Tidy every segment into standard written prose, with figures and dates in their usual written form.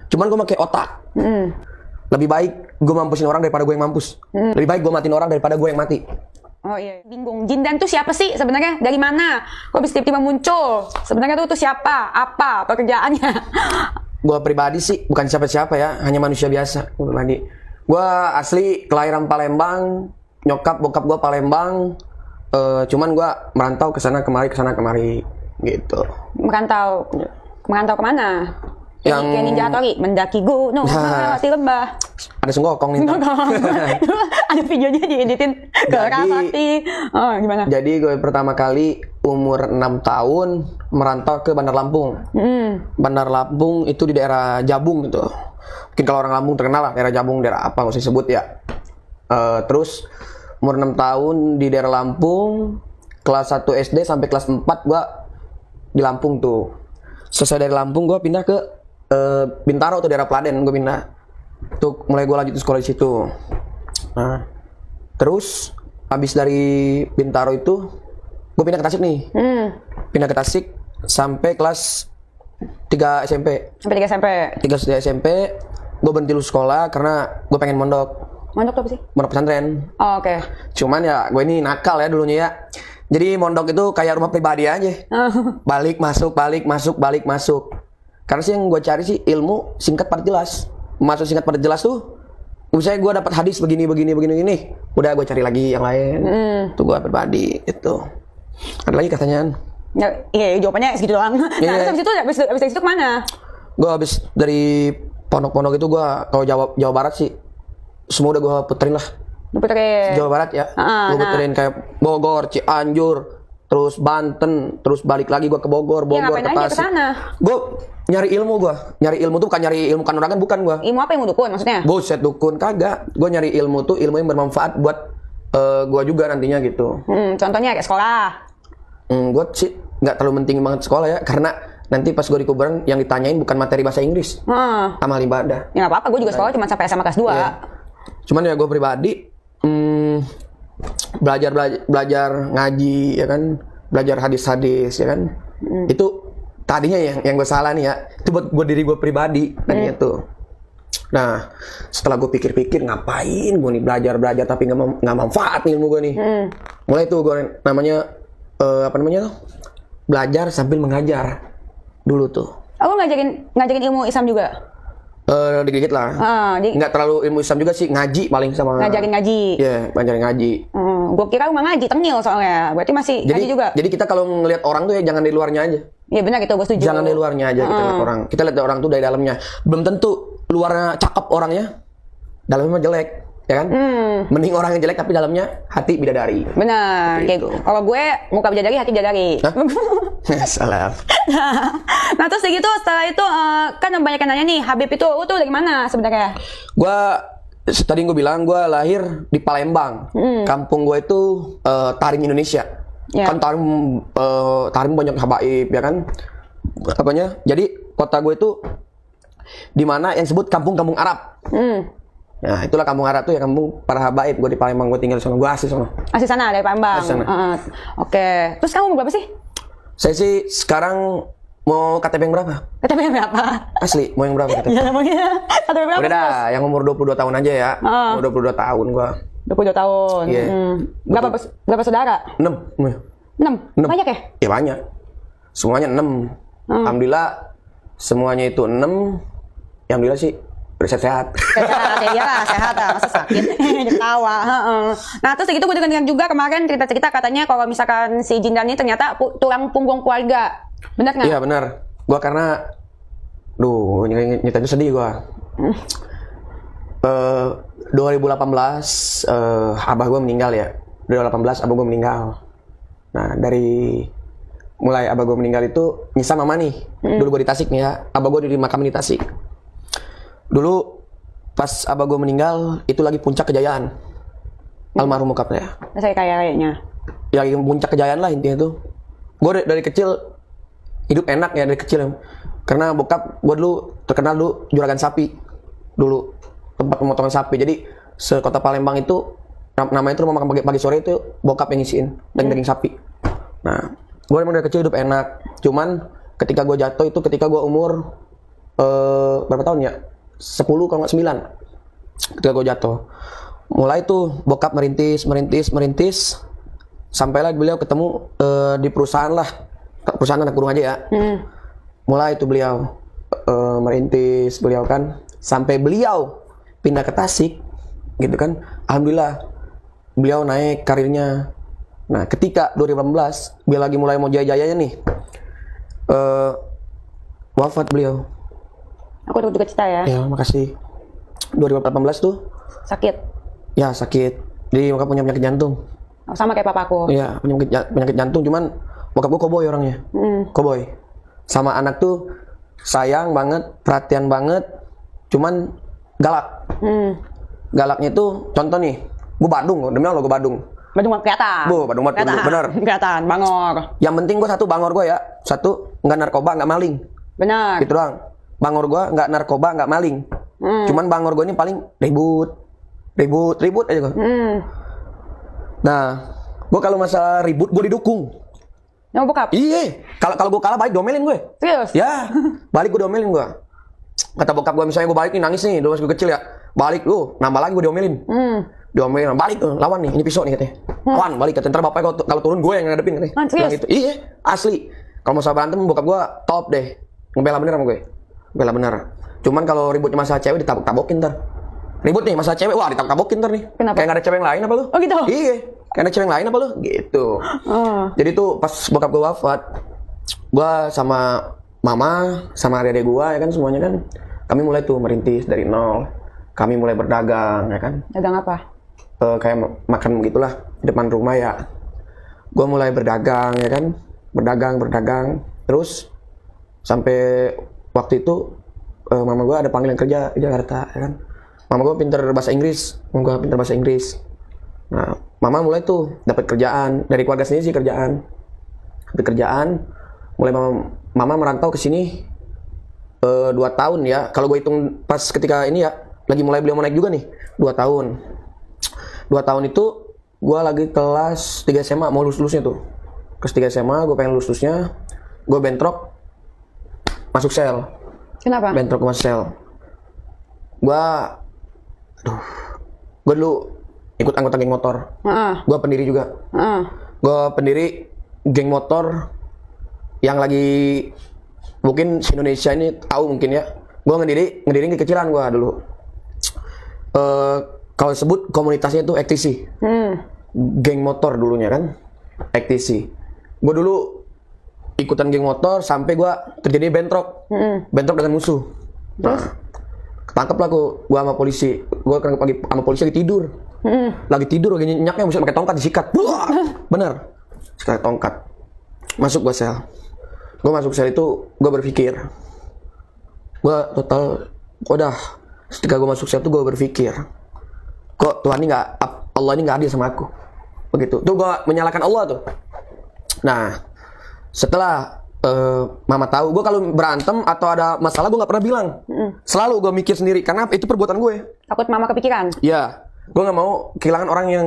Cuman gue pakai otak. Lebih baik gue mampusin orang daripada gue yang mampus. Lebih baik gue matiin orang daripada gue yang mati. Oh iya, bingung. Jindan tuh siapa sih sebenarnya? Dari mana? Kok bisa tiba-tiba muncul? Sebenarnya tuh siapa? Apa pekerjaannya? Gue pribadi sih bukan siapa-siapa ya, hanya manusia biasa. Gue pribadi. Gue asli kelahiran Palembang, nyokap bokap gue Palembang. Cuman gue merantau kesana kemari gitu. Merantau kemana? Kayak Ninja Hattori, mendaki gunung, melewati lembah. Ada senggokong nih. Ada videonya dieditin ke Rapati. Oh, gimana? Jadi gue pertama kali umur 6 tahun merantau ke Bandar Lampung. Bandar Lampung itu di daerah Jabung gitu. Mungkin kalau orang Lampung terkenal lah, daerah Jabung, daerah apa nggak usah sebut ya. Terus umur 6 tahun di daerah Lampung, kelas 1 SD sampai kelas 4 gue di Lampung tuh. Selesai dari Lampung gue pindah ke Bintaro tuh, daerah Kladen gue pindah. Tuh mulai gue lanjut sekolah di situ. Nah, terus habis dari Bintaro itu gue pindah ke Tasik nih. Pindah ke Tasik sampai kelas 3 SMP. Sampai 3 SMP. 3 SMP gue berhenti lu sekolah karena gue pengen mondok. Mondok tuh apa sih? Mondok pesantren. Oh, oke. Cuman ya gue ini nakal ya dulunya ya. Jadi mondok itu kayak rumah pribadi aja. Balik masuk. Karena sih yang gue cari sih ilmu singkat padat jelas. Masuk singkat padat jelas tuh, misalnya gue dapat hadis begini. Udah gue cari lagi yang lain. Tuh gue pribadi itu. Ada lagi katanya? Iya, jawabannya segitu doang. Nah, terus habis itu kemana? Gue habis dari pondok-pondok itu gue kalau Jawa Barat sih semua udah gue puterin lah. Jawa Barat ya. Gue puterin kayak Bogor, Cianjur, terus Banten, terus balik lagi gue ke Bogor ke Tasik. Gue nyari ilmu tuh bukan nyari ilmu kanuragan, bukan gue. Ilmu apa, ilmu dukun maksudnya? Buset, dukun kagak. Gue nyari ilmu tuh ilmu yang bermanfaat buat gue juga nantinya gitu. Contohnya kayak sekolah. Gue sih nggak terlalu penting banget sekolah ya, karena nanti pas gue di kuburan yang ditanyain bukan materi bahasa Inggris, amal ibadah. Ya nggak apa-apa, gue juga sekolah cuma sampai SMA kelas 2. Yeah. Cuman ya gue pribadi belajar ngaji ya kan, belajar hadis ya kan. Itu tadinya yang gue salah nih ya, itu buat diri gue pribadi tadinya tuh. Nah, setelah gue pikir-pikir ngapain gue nih belajar tapi nggak manfaat nih ilmu gue nih. Mulai tuh gue namanya belajar sambil mengajar dulu tuh. Aku ngajarin ilmu Islam juga. Dikit lah. Nggak terlalu ilmu Islam juga sih, ngaji paling sama. Ngajarin ngaji. Iya, ngajarin ngaji. Gue kira rumah ngaji, tengil soalnya. Berarti masih ngaji juga. Jadi kita kalau ngelihat orang tuh ya jangan dari luarnya aja. Iya benar, itu gue setuju. Jangan dari luarnya aja kita lihat orang. Kita lihat orang tuh dari dalamnya. Belum tentu luarnya cakep orangnya, dalamnya mah jelek, ya kan? Mending orang yang jelek tapi dalamnya hati bidadari. Benar. Kayak kalau gue muka bidadari, hati bidadari. Salah. Nah terus gitu setelah itu kan banyak yang nanya nih, Habib itu lu tuh dari mana sebenarnya? Tadi gue bilang gue lahir di Palembang. Kampung gue itu Tarim Indonesia. Kan Tarim banyak habaib ya kan. Jadi kota gue itu di mana yang disebut kampung-kampung Arab. Nah itulah kampung Arab tuh ya, kampung para habaib. Gue di Palembang, gue tinggal di sana, gue asli sana. Asli sana dari Palembang. Oke. Terus kamu umur berapa sih? Saya sih sekarang mau KTP yang berapa? KTP yang berapa? Asli, mau yang berapa KTP? Ya namanya KTP berapa? Udah dah, yang umur 22 tahun aja ya. Umur 22 tahun gua. 22 tahun. Berapa saudara? 6. 6? Banyak ya? Ya banyak. Semuanya 6. Alhamdulillah semuanya itu 6. Ya alhamdulillah sih sehat-sehat. Sehat, ya iyalah, sehat lah, masa sakit. Ketawa. Nah, terus gitu gue dengar juga kemarin cerita-cerita katanya kalau misalkan si Jindan ini ternyata tulang punggung keluarga. Benar nggak? Iya benar. Gue karena, nyitanya sedih gue. 2018 abah gue meninggal ya. 2018 abah gue meninggal. Nah dari mulai abah gue meninggal itu nyisa mama nih. Dulu gue di Tasik nih ya. Abah gue dimakamin di Tasik. Dulu pas abah gue meninggal itu lagi puncak kejayaan. Almarhum bokapnya. Saya kayaknya. Ya lagi puncak kejayaan lah intinya tuh. Gue dari kecil hidup enak ya dari kecil. Karena bokap gue dulu terkenal dulu juragan sapi. Dulu tempat pemotongan sapi. Jadi sekota Palembang itu namanya itu rumah makan pagi sore itu bokap yang ngisiin daging sapi. Nah, gue dari kecil hidup enak. Cuman ketika gue jatuh itu ketika gue umur berapa tahun ya? 10 kalau nggak 9. Ketika gue jatuh. Mulai tuh bokap merintis. Sampailah beliau ketemu di perusahaan lah. Perusahaan anak gunung aja ya. Mulai tuh beliau merintis beliau kan. Sampai beliau pindah ke Tasik. Gitu kan. Alhamdulillah. Beliau naik karirnya. Nah ketika 2018. Beliau lagi mulai mau jaya-jayanya nih. Wafat beliau. Aku turut duka cita ya. Ya makasih. 2018 tuh. Sakit. Ya sakit. Jadi bokap punya penyakit jantung. Oh, sama kayak papaku. Iya penyakit jantung. Cuman bokap gue cowboy orangnya. Cowboy. Sama anak tuh sayang banget, perhatian banget. Cuman galak. Galaknya tuh contoh nih. Gue Badung. Demi Allah gue Badung. Badung kelihatan. Badung banget. Bener. Kelihatan. Bangor. Yang penting gue satu bangor gue ya. Satu nggak narkoba nggak maling. Benar. Gitu doang. Bangor gue nggak narkoba nggak maling. Cuman bangor gue ini paling ribut aja gue. Nah, gue kalau masalah ribut gue didukung. Yang bokap? Iya. Kalau gue kalah balik diomelin gue. Serius? Ya. Balik gue diomelin gue. Kata bokap gue misalnya gue balik nih nangis nih, dulu masih kecil ya. Balik lu, nambah lagi gue diomelin. Diomelin, balik lawan nih, ini pisau nih katanya. Lawan balik katanya. Ntar bapaknya kalau turun gue yang ngadepin katanya. Serius? Gitu. Iya, asli. Kalau masalah berantem bokap gue top deh. Ngebela bener sama gue. Ngebela bener. Cuman kalau ributnya masalah cewek ditabok-tabokin ntar. Ribut nih masalah cewek, wah ditabok-tabokin ntar nih. Kenapa? Kayak gak ada cewek yang lain apa lu? Oh gitu? Iya. Kayak ada cewek yang lain apa lu? Gitu. Jadi tuh pas bokap gue wafat, gue sama mama, sama adik-adik gue ya kan semuanya kan, kami mulai tuh merintis dari nol. Kami mulai berdagang ya kan. Dagang apa? Kayak makan begitulah di depan rumah ya. Gue mulai berdagang ya kan. Berdagang. Terus sampai waktu itu mama gue ada panggilan kerja di Jakarta ya kan. Mama gue pintar bahasa Inggris. Nah, mama mulai tuh dapat kerjaan dari keluarga sendiri sih kerjaan. Dapat kerjaan. Mulai mama merantau ke sini 2 tahun ya. Kalau gue hitung pas ketika ini ya, lagi mulai beliau mau naik juga nih. 2 tahun. 2 tahun itu gue lagi kelas 3 SMA mau lulus-lulusnya tuh. Kelas 3 SMA gue pengen lulus-lulusnya. Gue bentrok masuk sel. Kenapa? Bentrok masuk sel. Gue dulu ikut anggota geng motor. Gue pendiri juga. Gue pendiri geng motor yang lagi mungkin di Indonesia ini tahu mungkin ya. Gue ngediri kekecilan gue dulu. Kalau sebut komunitasnya itu ektisi. Geng motor dulunya kan. Ektisi. Gue dulu ikutan geng motor sampai gue terjadi bentrok. Bentrok dengan musuh. Nah, ketangkep lah gue sama polisi. Gue ketangkep lagi sama polisi lagi tidur. Lagi nyenyaknya bisa pakai tongkat disikat. Bener. Sikat tongkat. Masuk gue sel. Gue masuk sel itu gue berpikir. Gue total udah ketika gue masuk sel itu gue berpikir. Kok Tuhan ini Allah ini nggak adil sama aku. Begitu. Tuh gue menyalahkan Allah tuh. Nah, setelah mama tahu, gue kalau berantem atau ada masalah gue nggak pernah bilang. Selalu gue mikir sendiri karena itu perbuatan gue. Takut mama kepikiran? Ya, gue nggak mau kehilangan orang yang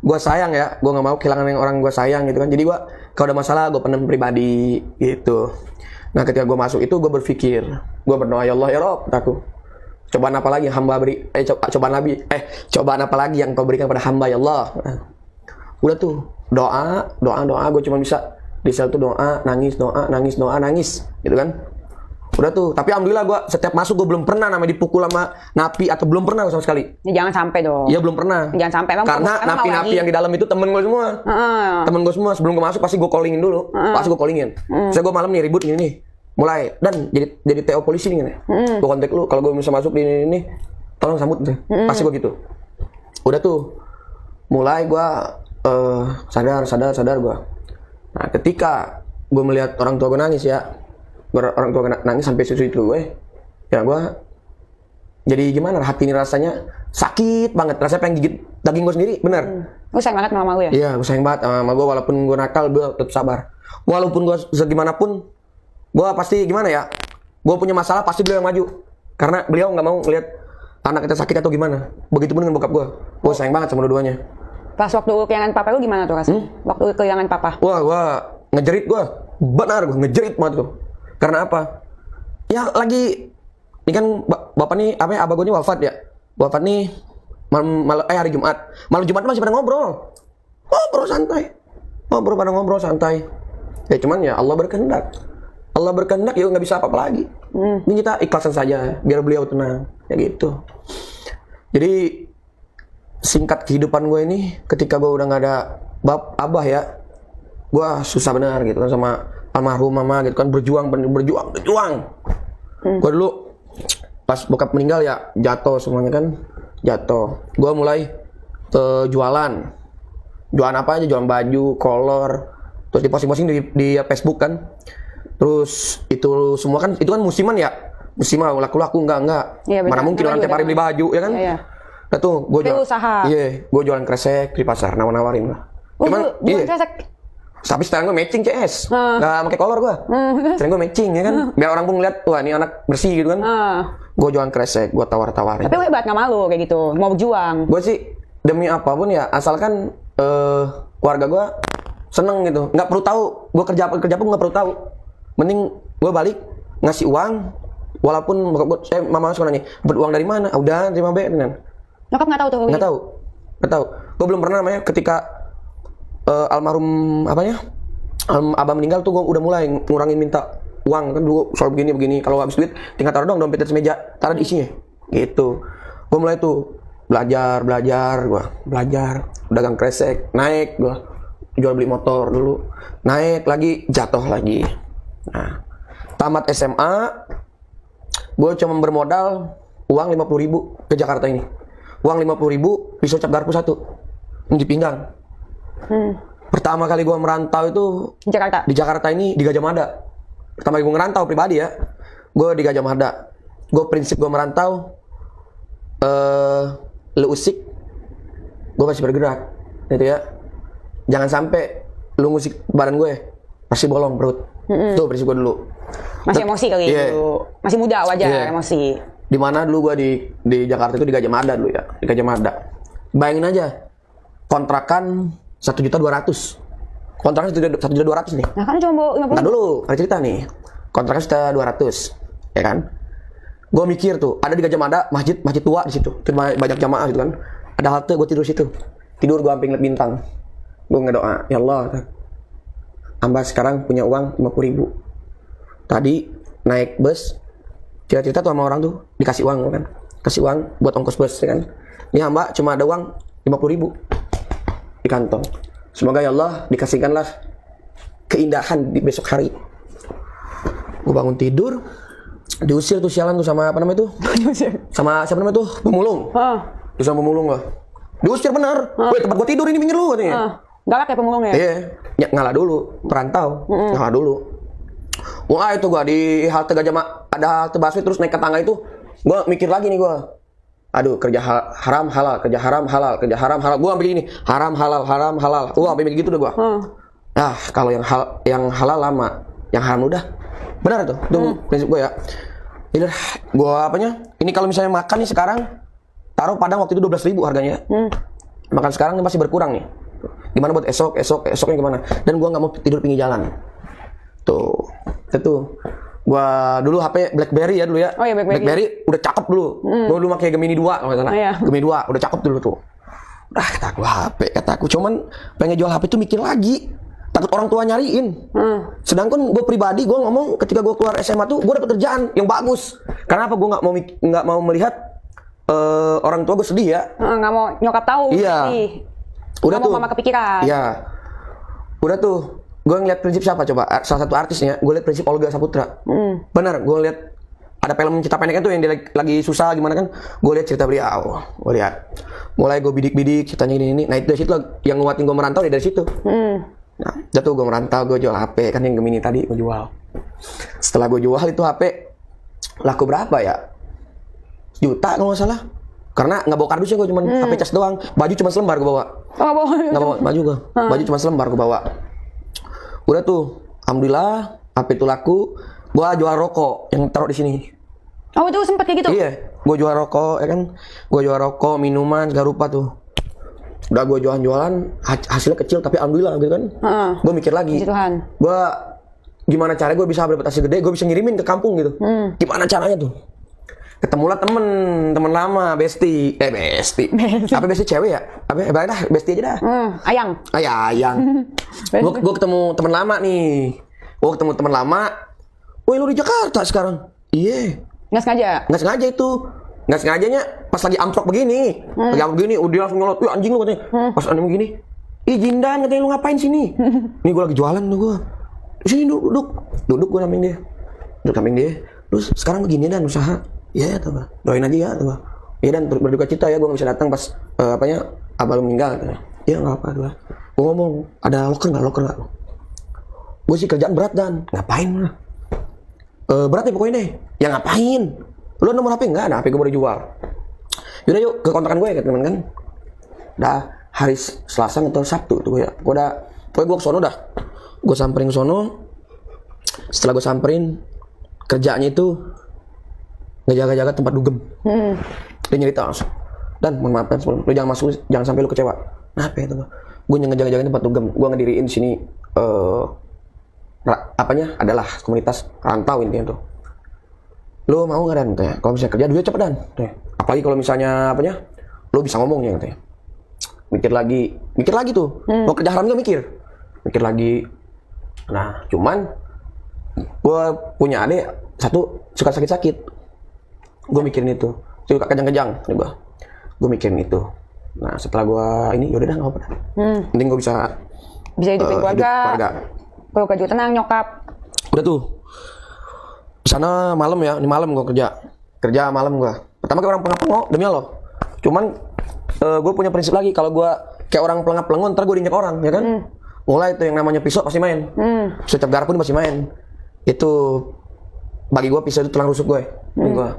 gue sayang ya. Gue nggak mau kehilangan orang gue sayang gitu kan. Jadi gue kalau ada masalah gue pendam pribadi gitu. Nah ketika gue masuk itu gue berpikir, gue berdoa ya Allah ya Rob, aku cobaan apa lagi yang hamba beri, cobaan apa lagi yang kau berikan pada hamba ya Allah. Nah, udah tuh doa gue cuma bisa di sel tuh doa nangis gitu kan. Udah tuh, tapi alhamdulillah gue setiap masuk gue belum pernah namanya dipukul sama napi atau belum pernah sama sekali. Ya, jangan sampai dong. Iya belum pernah. Jangan sampai. Karena napi-napi yang di dalam itu temen gue semua. Temen gue semua sebelum gue masuk pasti gue callingin dulu. Pasti gue callingin. Saya gue malam nih ribut ini nih. Mulai dan jadi TO polisi nih. Gue kontak lu kalau gue bisa masuk di ini tolong sambut deh. Pasti gue gitu. Udah tuh. Mulai gue sadar gue. Nah, ketika gue melihat orang tua gue nangis ya. Orang tua nangis sampai susu itu gue. Ya gue jadi gimana hati ini rasanya sakit banget. Rasanya pengen gigit daging gue sendiri, bener. Gue sayang banget sama mama gue ya? Iya, gue sayang banget sama mama gue. Walaupun gue nakal, gue tetap sabar. Walaupun gue segimanapun, gue pasti gimana ya, gue punya masalah pasti beliau yang maju. Karena beliau gak mau ngeliat anak kita sakit atau gimana. Begitupun dengan bokap gue. Gue sayang banget sama dua-duanya. Pas waktu kehilangan papa lu gimana tuh rasanya? Waktu kehilangan papa? Wah, gue ngejerit gue. Benar gue ngejerit banget tuh. Karena apa? Ya lagi ini kan bapak nih apa ya, abah gue nih wafat ya. Wafat nih hari Jumat. Malam Jumat masih pada ngobrol. Ngobrol santai. Ngobrol santai. Ya cuman ya Allah berkehendak. Allah berkehendak ya nggak bisa apa-apa lagi. Ini kita ikhlasan saja biar beliau tenang. Ya gitu. Jadi singkat kehidupan gue ini ketika gue udah nggak ada abah ya, gue susah benar gitu kan sama almarhum mama gitu kan, berjuang. Gue dulu pas bokap meninggal ya jatuh semuanya kan, gue mulai jualan apa aja, jualan baju, kolor, terus diposting di Facebook kan. Terus itu semua kan, itu kan musiman ya, musiman laku enggak. Ya, mana mungkin orang tiap hari beli baju ya kan. Iya. Nah tuh gue usaha. Iya, gue jualan kresek di pasar, nawarin lah. Cuman jualan kresek. Tapi sekarang gue matching CS, nggak pakai kolor gue. Sekarang gue matching ya kan, biar orang pun ngeliat, wah ini anak bersih gitu kan. Gue jualan kresek, gue tawar-tawarin. Tapi hebat, nggak malu kayak gitu, mau berjuang. Gue sih demi apapun ya, asalkan keluarga gue seneng gitu, nggak perlu tahu gue kerja pun nggak perlu tahu. Mending gue balik ngasih uang, walaupun mama suka nanya, beruang dari mana? Udah terima be kan. Nyokap nggak tahu tuh. Nggak tahu. Gue belum pernah namanya ketika almarhum abah meninggal tuh gue udah mulai ngurangin minta uang kan, dulu soal begini. Kalau habis duit tinggal taruh dong dompet di meja, taruh di isinya. Gitu. Gue mulai tuh belajar, dagang kresek, naik gue jual beli motor dulu, naik lagi, jatuh lagi. Nah, tamat SMA, gue cuma bermodal uang 50.000 ke Jakarta ini. Uang 50.000 pisau cap garpu 1 di pinggang. Pertama kali gue merantau itu di Jakarta ini, di Gajah Mada. Pertama kali gue ngerantau pribadi ya, gue di Gajah Mada. Gue prinsip gue merantau, lu usik, gue masih bergerak, gitu ya. Jangan sampai lu ngusik badan gue, pasti bolong perut. Tuh prinsip gue dulu. Masih emosi kali itu, masih muda wajar emosi. Di mana dulu gue di Jakarta itu di Gajah Mada dulu ya, di Gajah Mada. Bayangin aja, kontrakan 1.200.000. Kontrakan 1.200.000 nih. Nah kan cuma 50. Nah dulu, ada cerita nih. Kontrakan 1.200.000, ya kan? Gue mikir tuh, ada di Gajah Mada masjid tua di situ, banyak jamaah gitu kan. Ada halte, gue tidur situ. Tidur gue sampai ngeliat bintang. Gue ngedoa, ya Allah, hamba sekarang punya uang 50.000. Tadi naik bus, cerita tuh sama orang tuh, dikasih uang kan, kasih uang buat ongkos bus ya kan. Ini hamba cuma ada uang 50.000 di kantong. Semoga ya Allah dikasihkanlah keindahan di besok hari. Gue bangun tidur, diusir tuh sialan tuh sama apa namanya tuh? Sama siapa namanya tuh? Pemulung. Terus sama pemulung lah. Diusir bener. Woi tempat gue tidur ini minggir lu katanya. Galak ya pemulung ya? Iya, ngalah dulu, perantau, ngalah dulu. Wah itu gua di halte Gajah Mada, ada halte busway terus naik ke tangga itu, gua mikir lagi nih gua. Aduh, kerja haram halal, kerja haram halal, kerja haram halal. Gua sampai gini, haram halal. Wah, sampai begitu udah gua. Nah, kalau yang halal lama, yang haram udah. Benar tuh, prinsip gua ya. Ini gua apanya? Ini kalau misalnya makan nih sekarang, taruh Padang waktu itu 12.000 harganya. Makan sekarang ini masih berkurang nih. Gimana buat esoknya gimana? Dan gua nggak mau tidur pinggir jalan. Tuh, itu. Gua dulu HP BlackBerry ya dulu ya. Oh iya, BlackBerry udah cakep dulu. Gua dulu pakai Gemini 2 kalau nggak salah. Gemini 2 udah cakep dulu tuh. Kataku cuman pengen jual HP tuh mikir lagi. Takut orang tua nyariin. Sedangkan gue pribadi gue ngomong ketika gue keluar SMA tuh gue dapet kerjaan yang bagus. Karena apa? Gue nggak mau melihat orang tua gue sedih ya. Nggak mau nyokap tahu. Iya. Udah tuh. Mau mama kepikiran. Iya. Udah tuh. Gue ngeliat prinsip siapa coba? Salah satu artisnya. Gue liat prinsip Olga Saputra. Benar. Gue liat ada film cerita pendeknya tuh yang dia lagi susah gimana kan. Gue liat cerita beliau. Gue liat. Mulai gue bidik-bidik ceritanya ini. Nah itu dari situ yang nguatin gue merantau dari situ. Nah, jatuh gue merantau, gue jual HP kan yang Gemini tadi gue jual. Setelah gue jual itu HP laku berapa ya? Juta kalau nggak salah. Karena nggak bawa kardusnya gue cuma HP cas doang. Baju cuma selembar gue bawa. Nggak bawa baju gue. Baju cuma selembar gue bawa. Udah tuh, alhamdulillah HP itu laku. Gue jual rokok yang taruh di sini. Oh itu sempet kayak gitu? Iya, gue jual rokok ya kan. Gue jual rokok, minuman, segala rupa tuh. Udah gue jualan hasilnya kecil tapi alhamdulillah gitu kan. Gue mikir lagi. Gue gimana caranya gue bisa dapat hasil gede, gue bisa ngirimin ke kampung gitu. Gimana caranya tuh? ketemulah temen lama, bestie. Apa bestie cewek ya? Apa dah, bestie aja dah. Ayang. Ayang. Gue ketemu temen lama nih. Gue ketemu temen lama. Woi, lu di Jakarta sekarang? Iya. Nggak sengaja. Nggak sengaja itu. Nggak sengajanya pas lagi amplop begini. Lagi amplop begini, udah langsung nyolot. Wih, anjing lu katanya. Pas anjing begini. Ih, Jindan katanya, lu ngapain sini? Nih gue lagi jualan tuh gue. Sini duduk gue samping dia. Duduk samping dia. Lu sekarang begini Dan usaha. Iya tuh, doain aja ya tuh. Iya Dan berduka cita ya, gue nggak bisa datang pas abah lu meninggal. Iya nggak apa tuh. Gue ngomong, ada loker nggak? Gue sih kerjaan berat Dan. Ngapain lah? Berat nih pokoknya deh. Ya ngapain? Lu nomor HP nggak? Ada HP gue baru jual. Yaudah yuk ke kontrakan gue ya teman kan. Dah hari Selasa atau Sabtu tuh ya. Pokoknya gue kesono dah. Gue samperin ke sono. Setelah gue samperin, kerjaannya itu ngejaga-jaga tempat dugem. Dia nyerita langsung. Dan mohon maaf kan, lu jangan masuk, jangan sampai lu kecewa. Kenapa itu? Gue ngejaga-jaga tempat dugem. Gue ngediriin sini adalah komunitas rantau intinya tuh. Lu mau nggak Dan? Katanya. Kalau misalnya kerja duitnya cepet Dan. Apalagi kalau misalnya lu bisa ngomongnya katanya. Mikir lagi tuh. Mau kerja haram juga mikir lagi. Nah, cuman gue punya adik satu suka sakit-sakit. Gue mikirin itu. Suka kejang-kejang nih gue mikirin itu. Nah, setelah gue ini yaudah dah nggak apa-apa. Penting gue bisa hidupin keluarga. Keluarga juga tenang, nyokap. Udah tuh. Di sana malam ya, ini malam gue kerja malam gue. Pertama kayak orang pelengap-pelengok demi Allah. Cuman gue punya prinsip lagi, kalau gue kayak orang pelengap-pelengon ntar gue diinjak orang ya kan. Mulai itu yang namanya pisau pasti main. Pisau cap garpu pasti main. Itu bagi gue pisau itu tulang rusuk gue. Gue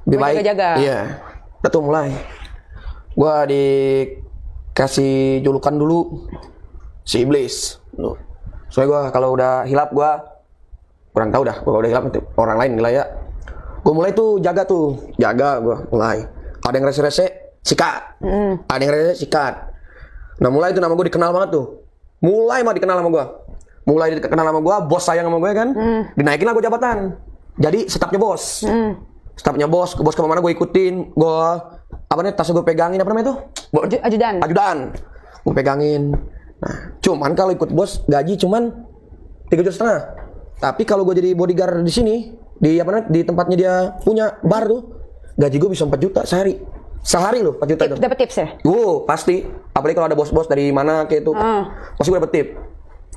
lebih baik. Jaga. Iya. Udah tuh mulai. Gue dikasih julukan dulu si iblis. Soalnya gue kalau udah hilap gue kurang tahu dah. Kalau udah hilap itu orang lain gila ya. Gue mulai tuh jaga gue mulai. Ada yang rese-rese sikat. Ada yang rese sikat. Nah mulai itu nama gue dikenal banget tuh. Mulai dikenal sama gue, bos sayang sama gue kan. Dinaikin lah gue jabatan. Jadi stafnya bos. Bos kemana gue ikutin. Tasnya gue pegangin, apa namanya tuh? Ajudan. Gue pegangin. Nah, cuman kalau ikut bos gaji cuman 3,5 juta. Tapi kalau gue jadi bodyguard di sini, di tempatnya dia punya bar tuh, gaji gue bisa 4 juta sehari loh, 4 juta itu. Dapat tips ya? Pasti. Apalagi kalau ada bos-bos dari mana kayak itu, pasti gue dapet tip.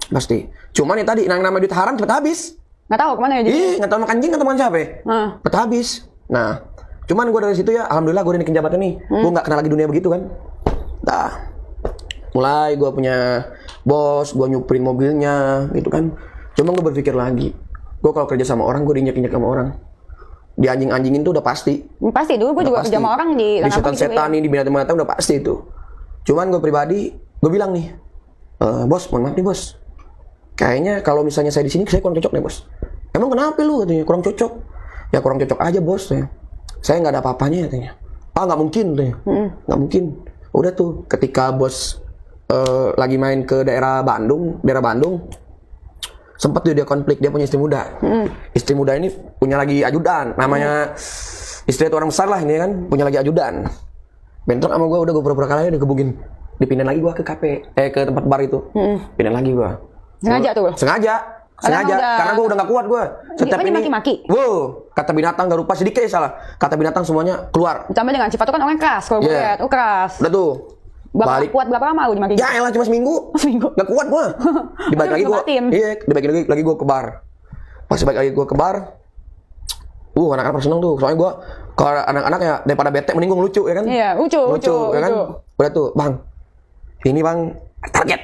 Pasti. Cuman ya tadi, yang namanya duit haram cepet habis. Nggak tahu kemana ya jadi? Nggak tahu makan anjing, nggak tahu makan siapa. Cepet habis. Nah, cuman gue dari situ ya, alhamdulillah gue udah naikin jabatan nih. Gue nggak kenal lagi dunia begitu kan. Nah, mulai gue punya bos, gue nyupirin mobilnya, gitu kan. Cuma gue berpikir lagi, gue kalau kerja sama orang, gue diinjak-injak sama orang. Di anjing-anjingin tuh udah pasti. Pasti dulu gue juga kerja sama orang di setan nih, di binatang-binatang udah pasti itu. Cuman gue pribadi, gue bilang nih, bos, mohon maaf nih bos. Kayaknya kalau misalnya saya di sini, saya kurang cocok nih bos. Emang kenapa lu katanya kurang cocok? Ya kurang cocok aja bos. Saya nggak ada apa-apanya katanya. Nggak mungkin katanya. Nggak mungkin. Udah tuh, ketika bos lagi main ke daerah Bandung, sempat tuh dia konflik, dia punya istri muda. Istri muda ini punya lagi ajudan, namanya istri itu orang besar lah ini kan, punya lagi ajudan. Bentrok sama gue, udah gue pura-pura kalah, udah gebugin. Dipindahin lagi gue ke kafe, ke tempat bar itu. Pindahin lagi gue. Sengaja tuh? Sengaja. Karena gue udah gak kuat gue. Setiap ini maki-maki. Kata binatang gak rupa, sedikit ya salah. Kata binatang semuanya keluar. Ditambah dengan sifat tuh kan orang keras, kalau gue lihat, keras. Udah tuh. Balik. Kuat berapa lama lu dimaki? Ya elah cuma seminggu. Gak kuat gue. Dibalik lagi gue. Iya, dibalik lagi gue ke bar. Pas balik lagi gue ke bar. Anak-anak seneng tuh. Soalnya gue, kalau anak-anak ya daripada bete mending gue ngelucu ya kan. Iya, lucu ya kan. Udah tuh, bang. Ini bang, target.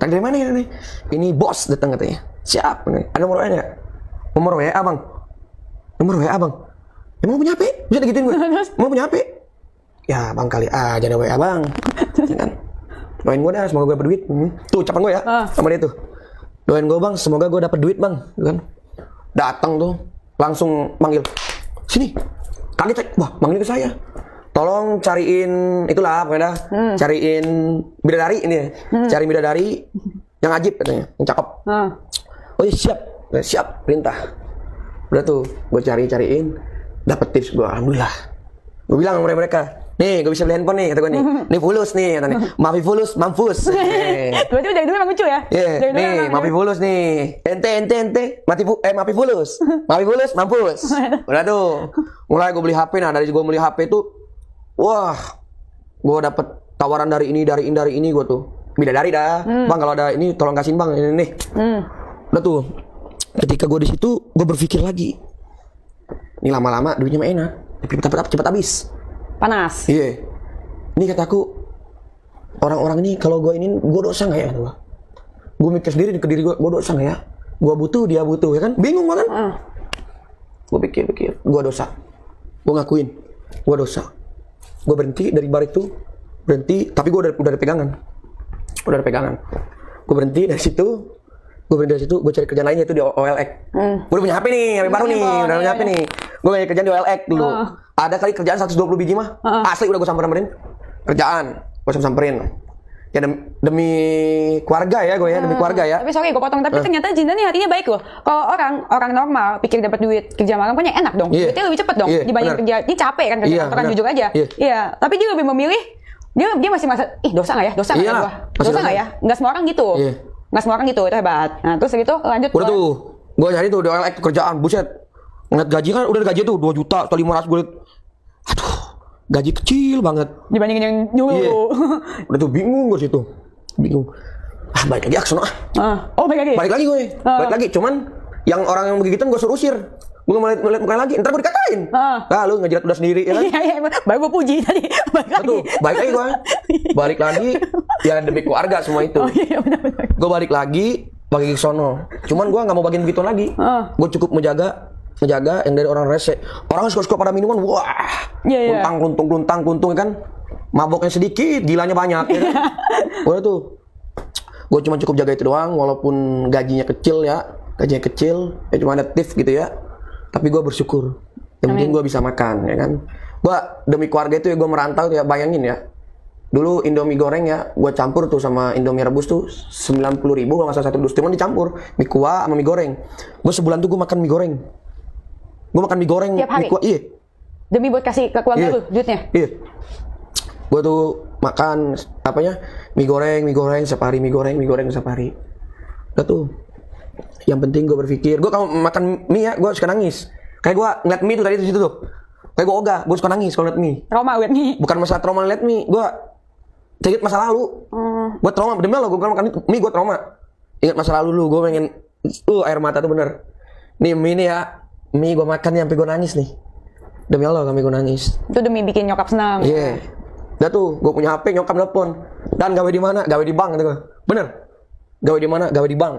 Target dari mana ini? Ini bos datang katanya. Siap. Ada nomor WA nggak? Nomor WA bang. Emang punya HP? Bisa digituin gue. Emang punya HP? Ya bang kali aja ada WA bang. Ya kan? Doain gue dah, semoga gue dapet duit. Tuh ucapan gue ya, sama dia tuh. Doain gue bang, semoga gue dapet duit bang. Kan? Datang tuh, langsung manggil. Sini. Kaget, wah manggil ke saya. Tolong cariin itulah pokoknya dah. Cariin bidadari ini ya. Cari bidadari yang ajib katanya, yang cakep. Oh iya siap perintah. Udah tuh, gue cariin. Dapat tips gue, alhamdulillah. Gue bilang sama mereka, nih gue bisa beli handphone nih, kata gue nih. Nih fulus nih, kata nih. Mafi fulus, mampus. Berarti dari dulu emang lucu ya? Iya, nih mafi fulus nih. Ente. Mafi fulus. Mafi fulus, mampus. Udah tuh. Mulai gue beli HP, nah dari gue beli HP tuh, wah, gue dapet tawaran dari ini gue tuh. Bidadari dah. Bang kalau ada ini tolong kasihin bang, ini nih. Udah tuh. Ketika gue di situ, gue berpikir lagi. Ini lama-lama duitnya mah enak, tapi cepat habis. Panas. Iya. Ini kataku, orang-orang ini kalau gue ini, gue dosa nggak ya? Gue mikir sendiri ke diri gue dosa nggak ya? Gue butuh, dia butuh, ya kan? Bingung gue kan? Gue pikir, gue dosa. Gue ngakuin, gue dosa. Gue berhenti dari bar itu, tapi gue udah ada pegangan. Gue berhenti dari situ. Gue cari kerjaan lainnya itu di OLX. Gue udah punya HP nih, HP baru nih, udah punya HP nih. Gue punya kerjaan di OLX dulu. Ada kali kerjaan 120 biji mah. Asli udah gue samperin. Kerjaan, gue samperin. Ya demi keluarga ya gue ya, demi keluarga ya. Tapi sorry gue potong, tapi ternyata Jindan nih hatinya baik loh. Kalau orang normal pikir dapat duit kerja malam kan enak dong. Duitnya lebih cepet dong dibanding kerja. Dia capek kan kerja kantoran jujur aja. Iya, tapi dia lebih memilih dia masih merasa, dosa nggak ya? Dosa nggak ya gue? Dosa nggak ya? Nggak semua orang gitu. Nggak semua orang gitu, itu hebat. Nah terus gitu lanjut. Udah tuh, gue nyari tuh di OLX kerjaan, buset. Ngeliat gaji kan udah gaji tuh 2 juta atau 500 gue liat. Aduh, gaji kecil banget. Dibandingin yang dulu. Udah tuh bingung gue situ. Balik lagi aksono balik lagi? Balik lagi gue. Balik lagi, cuman yang orang yang begitu gue suruh usir. Gue ngeliat mukanya lagi, ntar gue dikatain. Lu ngejilat udah sendiri ya kan? Iya, baru gue puji tadi. Balik lagi gue. Balik lagi, ya demi keluarga semua itu. Benar. Gue balik lagi ke sono. Cuman gue nggak mau bagian begitu lagi. Gue cukup menjaga yang dari orang rese. Orang suka pada minuman, wah, kuntung kan. Maboknya sedikit, gilanya banyak. Ya kan? Udah tuh, gue cuma cukup jaga itu doang. Walaupun gajinya kecil, ya cuma ada tip gitu ya. Tapi gue bersyukur. Yang penting gue bisa makan, ya kan. Gue demi keluarga itu ya gue merantau ya, bayangin ya. Dulu Indomie goreng ya, gue campur tuh sama Indomie rebus tuh 90.000 kalau nggak salah satu dus. Cuman dicampur mie kuah sama mie goreng. Gue sebulan tuh gue makan mie goreng. Tiap hari? Mie kuah, iya. Demi buat kasih ke keluarga lu duitnya? Iya. Gue tuh makan mie goreng sehari, mie goreng sehari. Udah tuh. Yang penting gue berpikir, gue kalau makan mie ya, gue suka nangis. Kayak gue ngeliat mie tuh tadi di situ tuh. Kayak gue ogah, gue suka nangis kalau ngeliat mie. Trauma liat mie? Bukan masalah trauma ngeliat mie, gue ingat masa lalu. Gue trauma, demi lo, gue makan mie gue trauma. Ingat masa lalu lu, gue pengen, air mata tuh bener. Nih mie nih ya, mie gue makan nih sampai gue nangis nih. Demi Allah, sampai gue nangis. Itu demi bikin nyokap senang. Iya. Udah tuh, gue punya HP, nyokap nelfon. Dan gawe di mana? Gawe di bank gitu. Bener. Gawe di mana? Gawe di bank.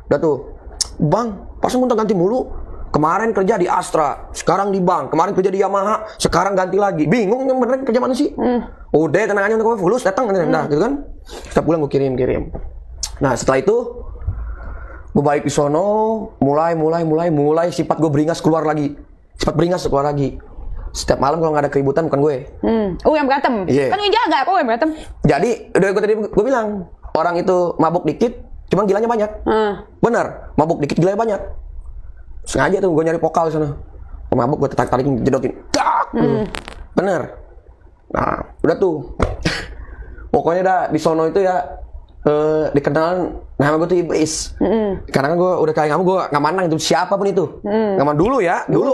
Udah tuh, bang, pas muntah ganti mulu. Kemarin kerja di Astra, sekarang di bank. Kemarin kerja di Yamaha, sekarang ganti lagi. Bingung yang beneran kerja mana sih? Udah tenang aja, untuk fulus datang nah, gitu kan. Setiap bulan gue kirim. Nah setelah itu, gue balik di sono, mulai sifat gue beringas keluar lagi. Setiap malam kalau nggak ada keributan bukan gue. Yang berantem? Yeah. Kan yang jaga, kok yang berantem? Jadi, udah gue bilang, orang itu mabuk dikit, cuman gilanya banyak. Bener, mabuk dikit gilanya banyak. Sengaja tuh gue nyari pokal sana. Mabuk gue tarik-tarikin, jedotin. Bener. Nah, udah tuh. Pokoknya dah di sono itu ya dikenal nama gue tuh iblis. Karena kan gue udah kayak kamu, gue nggak mandang itu siapapun itu. Nggak mandang dulu ya, dulu.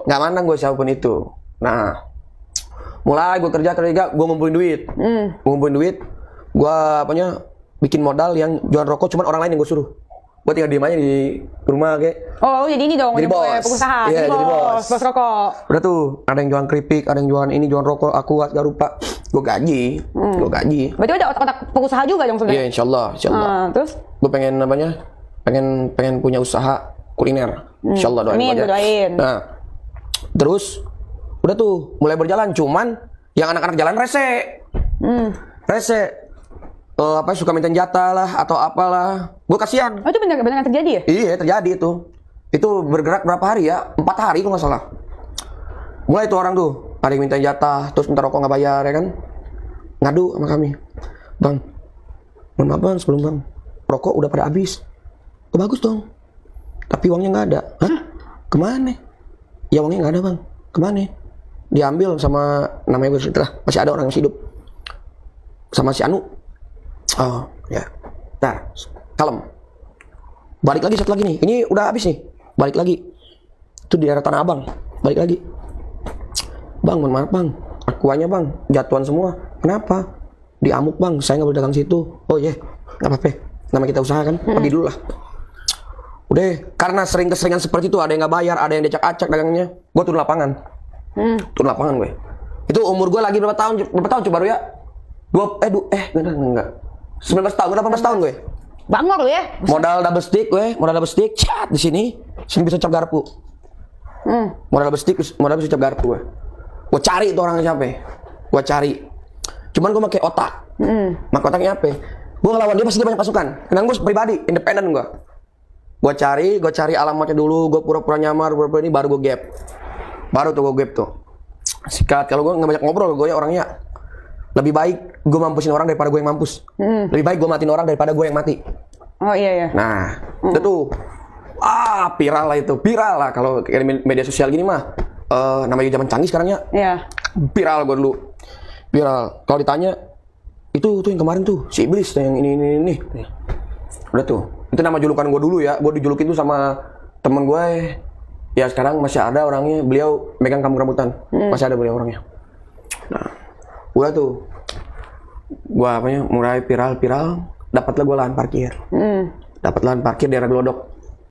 Nggak mandang gue siapapun itu. Nah, mulai gue kerja, gue ngumpulin duit. Gue bikin modal yang jualan rokok, cuman orang lain yang gue suruh. Gue tinggal diem aja di rumah kayak. Oh, jadi ini dong, jadi bos. Pengusaha. Iya, jadi bos rokok. Udah tuh, ada yang jualan keripik, ada yang jualan ini, jualan rokok, Aqua, Garupa. Gue gaji. Berarti ada otak-otak pengusaha juga dong sebenarnya? Iya, insyaallah. Terus? Gue pengen punya usaha kuliner. Insyaallah, doain. Nah, terus udah tuh mulai berjalan, cuman yang anak-anak jalan rese. Suka minta jatah lah atau apalah. Gue kasihan. Oh, itu benar terjadi ya? Iya, terjadi itu. Itu bergerak berapa hari ya? 4 hari kalau nggak salah. Mulai tuh orang tuh, ada yang minta jatah, terus minta rokok nggak bayar ya kan? Ngadu sama kami. Bang, mohon maaf bang, sebelum bang, rokok udah pada habis. Oh, bagus dong. Tapi uangnya nggak ada. Hah? Kemana? Ya uangnya nggak ada bang, kemana? Diambil sama namanya gue cerita lah, masih ada orang yang masih hidup sama si Anu. Oh ya, nah kalem. Balik lagi satu lagi nih, ini udah habis nih. Balik lagi, itu di daerah Tanah Abang. Balik lagi, bang, mohon maaf bang, akuannya bang, jatuhan semua. Kenapa? Diamuk bang, saya nggak boleh dagang situ. Oh iya, nggak apa-apa. Nama kita usaha kan, pergi dulu lah. Udah, karena sering keseringan seperti itu, ada yang nggak bayar, ada yang diacak-acak dagangnya, gue turun lapangan. Turun lapangan gue. Itu umur gue lagi berapa tahun coba baru ya? Enggak. 19 tahun, 18 tahun gue. Bangor lu ya. Modal double stick, cat di sini bisa cap garpu. Modal double stick bisa cap garpu gue. Gue cari itu orangnya siapa? Gue cari. Cuman gue pakai otak. Maka otaknya apa? Gue ngelawan dia pasti dia banyak pasukan. Karena gue pribadi, independen gue. Gue cari alamatnya dulu, gue pura-pura nyamar, pura-pura ini baru gue gap. Baru tuh gue gap tuh. Sikat, kalau gue nggak banyak ngobrol, gue ya orangnya lebih baik gue mampusin orang daripada gue yang mampus. Lebih baik gue matiin orang daripada gue yang mati. Oh iya. Nah, itu tuh. Viral lah kalau media sosial gini mah. Namanya zaman canggih sekarang ya. Iya. Viral gue dulu. Viral. Kalau ditanya itu yang kemarin tuh si iblis tuh yang ini. Udah tuh. Itu nama julukan gue dulu ya. Gue dijulukin tuh sama temen gue. Ya sekarang masih ada orangnya. Beliau megang kampung rambutan. Masih ada beliau orangnya. Nah, udah tuh. Gue mulai viral. Dapatlah gue lahan parkir. Dapat lahan parkir daerah Glodok.